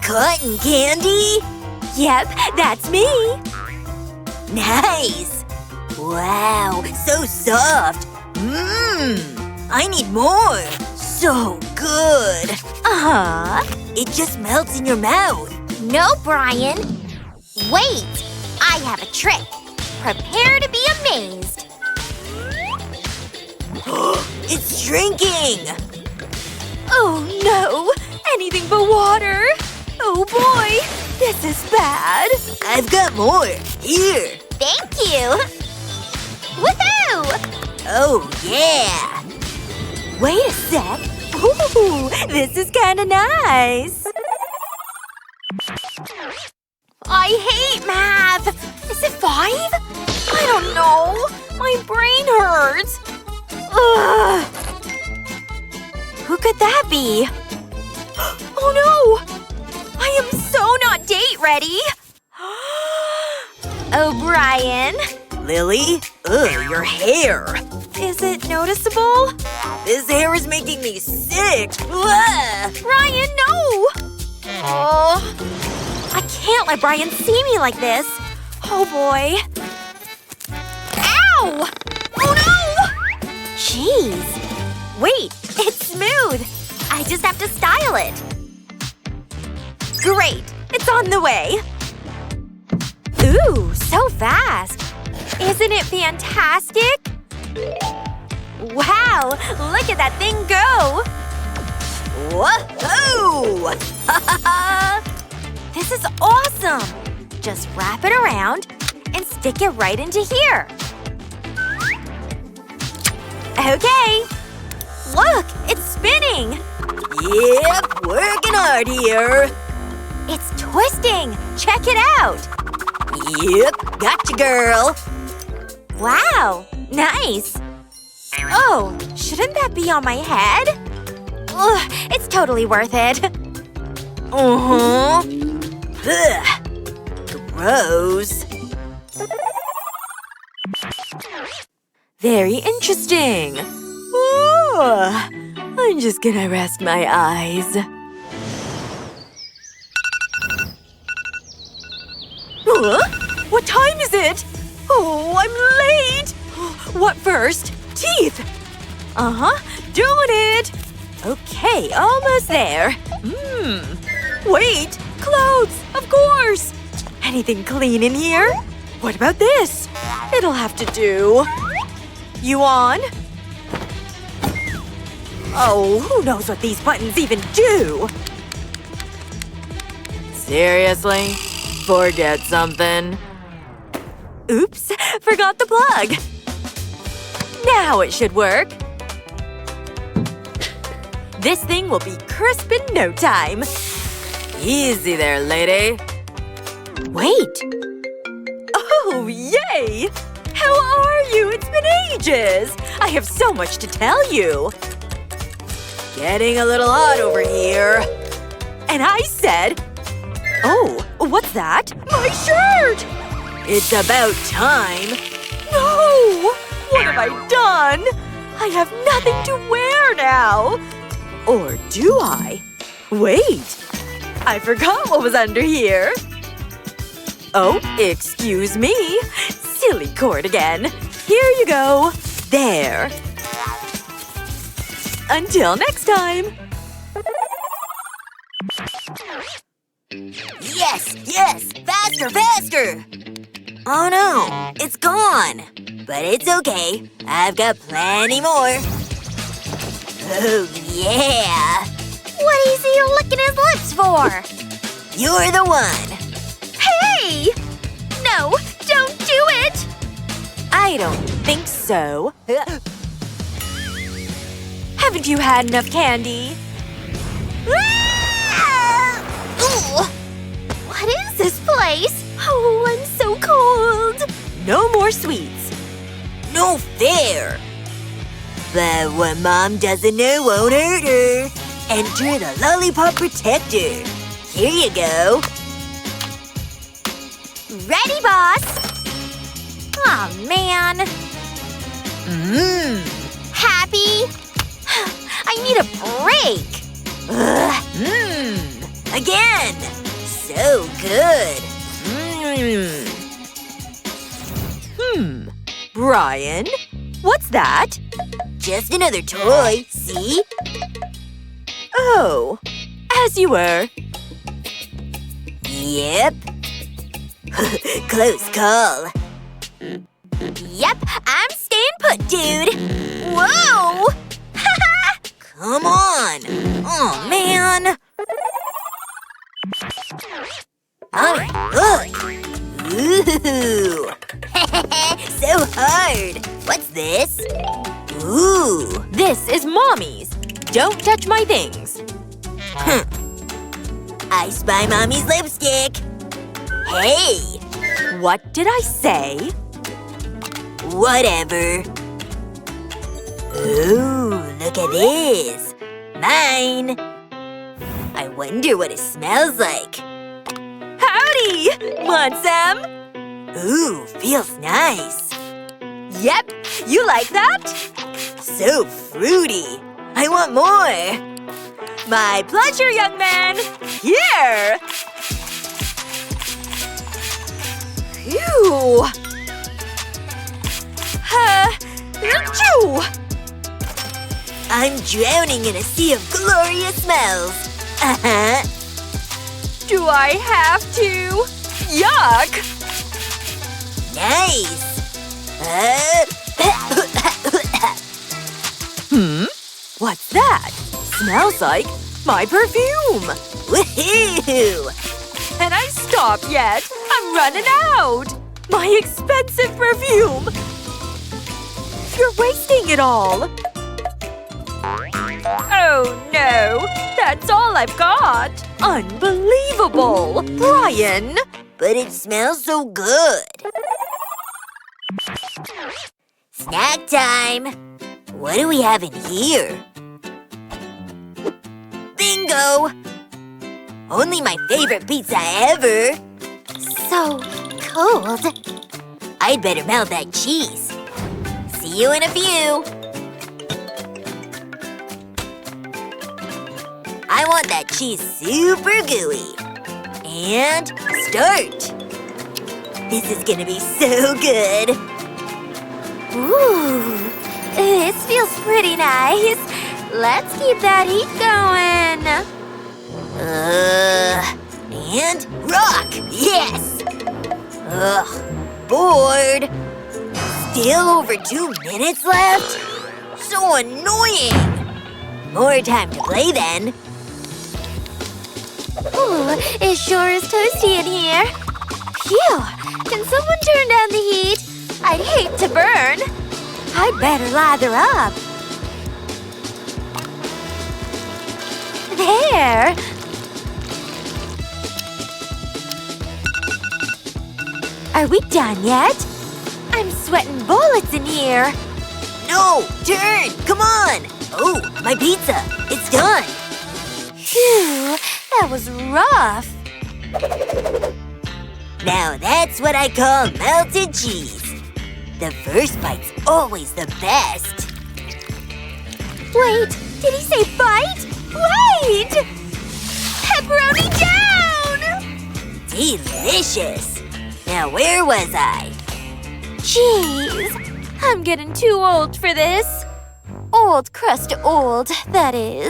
Cotton candy? Yep, that's me. Nice! Wow, so soft. I need more. So good. Uh-huh. It just melts in your mouth. No, Brian. Wait. I have a trick. Prepare to be amazed. It's shrinking! Oh no! Anything but water! Oh boy! This is bad! I've got more. Here. Thank you. Woohoo! Oh, yeah. Wait a sec. Ooh, this is kinda nice. I hate math! Is it 5? I don't know. My brain hurts. Ugh. Who could that be? Oh no! I am so not date ready! Oh, Brian. Lily? Ugh, your hair. Is it noticeable? This hair is making me sick. Ugh. Brian, no! Oh. I can't let Brian see me like this. Oh boy. Ow! Oh no! Jeez. Wait, it's smooth. I just have to style it. Great. It's on the way. Ooh, so fast. Isn't it fantastic? Wow, look at that thing go! Whoa! This is awesome! Just wrap it around and stick it right into here. Okay. Look, it's spinning! Yep, working hard here. It's twisting! Check it out! Yep, gotcha, girl. Wow, nice! Oh, shouldn't that be on my head? Ugh, it's totally worth it. Uh-huh. Ugh. Gross. Very interesting. Oh, I'm just gonna rest my eyes. Huh? What time is it? Oh, I'm late! What first? Teeth! Uh-huh, doing it! Okay, almost there. Wait! Clothes! Of course! Anything clean in here? What about this? It'll have to do. You on? Oh, who knows what these buttons even do? Seriously? Forget something. Oops, forgot the plug. Now it should work. This thing will be crisp in no time. Easy there, lady. Wait. Oh, yay! How are you? It's been ages! I have so much to tell you. Getting a little hot over here. And I said… Oh, what's that? My shirt! It's about time. No! What have I done? I have nothing to wear now. Or do I? Wait. I forgot what was under here. Oh, excuse me. Silly cord again. Here you go. There. Until next time. Yes! Faster, faster! Oh no, it's gone. But it's okay. I've got plenty more. Oh yeah! What is he licking his lips for? You're the one. Hey! No, don't do it! I don't think so. Haven't you had enough candy? Ooh. What is this place? Oh, I'm so cold. No more sweets. No fair. But what Mom doesn't know won't hurt her. Enter the lollipop protector. Here you go. Ready, boss? Aw, man. Happy? I need a break. Ugh. Again! So good! Brian? What's that? Just another toy, see? Oh. As you were. Yep. Close call. Yep, I'm staying put, dude. Whoa! Come on! Oh, man! Look! Ooh! So hard! What's this? Ooh! This is Mommy's. Don't touch my things. I spy Mommy's lipstick! Hey! What did I say? Whatever. Ooh, look at this. Mine. I wonder what it smells like. Howdy! Want some? Ooh, feels nice. Yep. You like that? So fruity. I want more. My pleasure, young man. Here! Phew! Achoo! I'm drowning in a sea of glorious smells. Uh-huh. Do I have to? Yuck! Nice. What's that? Smells like my perfume! Woohoo! Can I stop yet? I'm running out! My expensive perfume! You're wasting it all! Oh no! That's all I've got! Unbelievable! Brian! But it smells so good. Snack time. What do we have in here? Bingo! Only my favorite pizza ever. So cold. I'd better melt that cheese. See you in a few. I want that cheese super gooey. And start. This is gonna be so good. Ooh, this feels pretty nice. Let's keep that heat going. And rock! Yes! Ugh, bored. Still over 2 minutes left? So annoying! More time to play then. Ooh, it sure is toasty in here. Phew! Can someone turn down the heat? I'd hate to burn. I'd better lather up. There! Are we done yet? I'm sweating bullets in here. No! Turn! Come on! Oh, my pizza! It's done! Phew, that was rough. Now that's what I call melted cheese. The first bite's always the best. Wait, did he say bite? Wait! Pepperoni down! Delicious! Now where was I? Jeez, I'm getting too old for this. Old crust old, that is.